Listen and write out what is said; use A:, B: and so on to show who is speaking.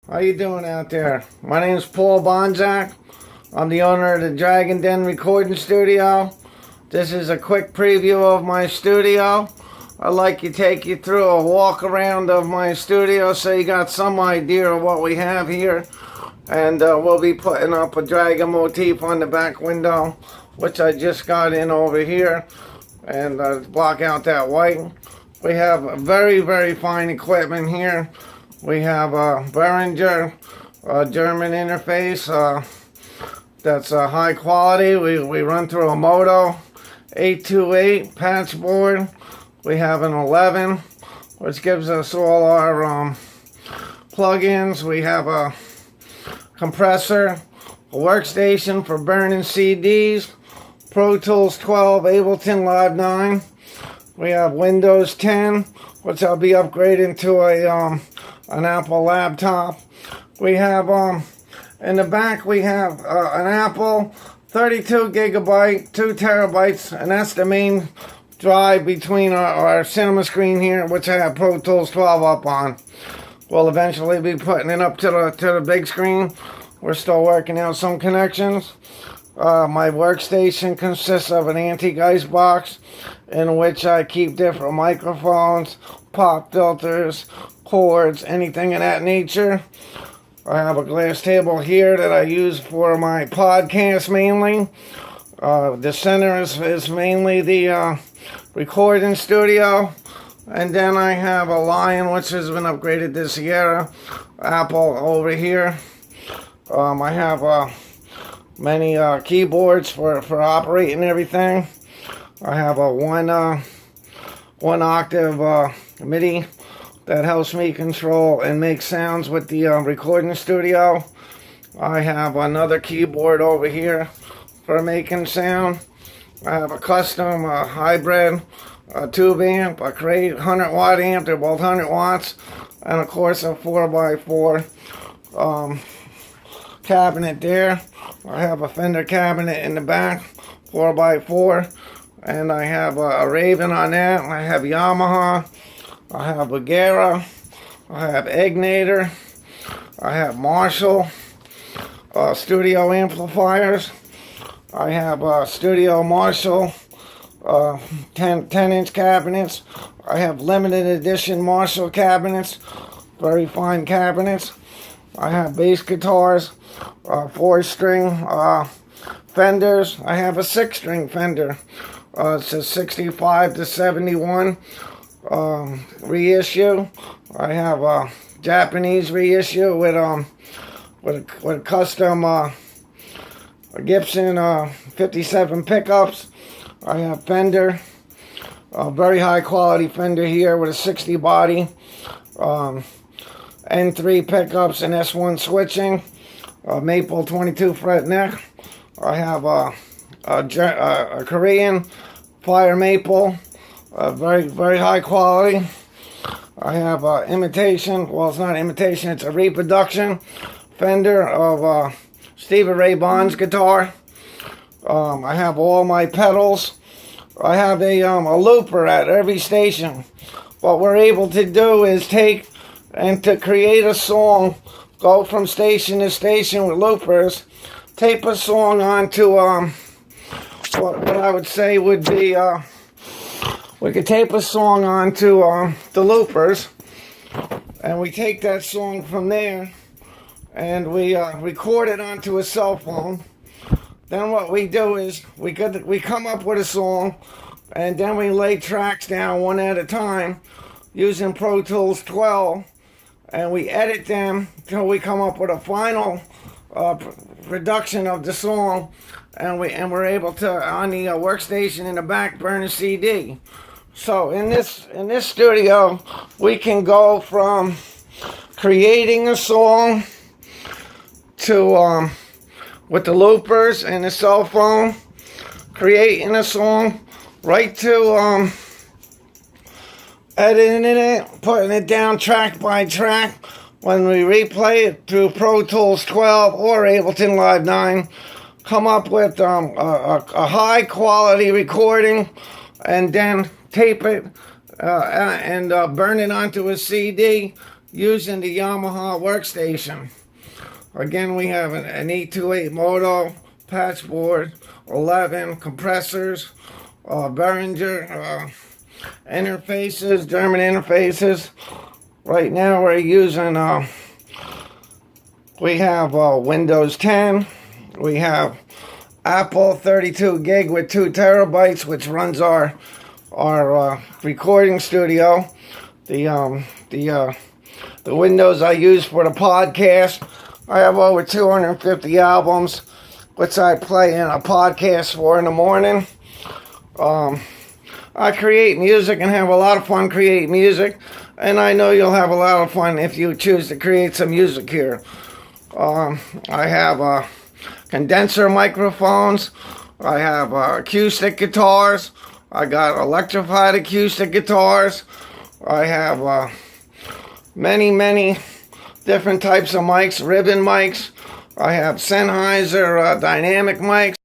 A: How you doing out there? My name is Paul Bonczek. I'm the owner of the Dragon Den recording studio. This is a quick preview of my studio. I'd like to take you through a walk around of my studio so you got some idea of what we have here. And we'll be putting up a dragon motif on the back window, which I just got in over here, and block out that white. We have very, very fine equipment here. We have a Behringer German interface that's high quality. We run through a Moto 828 patch board. We have an 11, which gives us all our plugins. We have a compressor, a workstation for burning CDs, Pro Tools 12, Ableton Live 9. We have Windows 10, which I'll be upgrading to an Apple laptop. We have in the back we have an Apple 32 gigabyte, 2 terabytes, and that's the main drive between our cinema screen here, which I have Pro Tools 12 up on. We'll eventually be putting it up to the big screen. We're still working out some connections. My workstation consists of an anti-geist box in which I keep different microphones, pop filters, cords, anything of that nature. I have a glass table here that I use for my podcast mainly. The center is mainly the recording studio. And then I have a Lion, which has been upgraded to Sierra. Apple over here. I have many keyboards for operating everything. I have a one octave MIDI that helps me control and make sounds with the recording studio. I have another keyboard over here for making sound. I have a custom hybrid tube amp, a Crate 100 watt amp. They're both 100 watts, and of course a 4x4 cabinet there. I have a Fender cabinet in the back, 4x4, and I have a Raven on that. I have Yamaha, I have Bagheera, I have Egnator, I have Marshall studio amplifiers. I have studio Marshall 10-inch cabinets. I have limited edition Marshall cabinets, very fine cabinets. I have bass guitars, 4-string Fenders. I have a 6-string Fender. It's a 65 to 71 reissue. I have a Japanese reissue with a custom Gibson 57 pickups. I have Fender, a very high quality Fender here with a 60 body, N3 pickups and S1 switching, maple 22 fret neck. I have a Korean fire maple, very, very high quality. I have imitation, well, it's not imitation, it's a reproduction Fender of Stevie Ray Vaughan's guitar. I have all my pedals. I have a looper at every station. What we're able to do is take and to create a song, go from station to station with loopers, tape a song onto what I would say would be we could tape a song onto the loopers, and we take that song from there and we record it onto a cell phone. Then what we do is we come up with a song, and then we lay tracks down one at a time using Pro Tools 12, and we edit them till we come up with a final production of the song, and we're able to on the workstation in the back burn a CD. So in this studio, we can go from creating a song to with the loopers and the cell phone, creating a song, right to editing it, putting it down track by track. When we replay it through Pro Tools 12 or Ableton Live 9, come up with a high quality recording, and then tape it and burn it onto a CD using the Yamaha workstation. Again, we have an E28 moto, patch board, 11 compressors, Behringer interfaces, German interfaces. Right now we're using, we have Windows 10, we have Apple 32 gig with 2 terabytes, which runs our recording studio. The Windows I use for the podcast. I have over 250 albums, which I play in a podcast for in the morning. I create music and have a lot of fun creating music, and I know you'll have a lot of fun if you choose to create some music here. I have condenser microphones. I have acoustic guitars. I got electrified acoustic guitars. I have many different types of mics, ribbon mics. I have Sennheiser dynamic mics.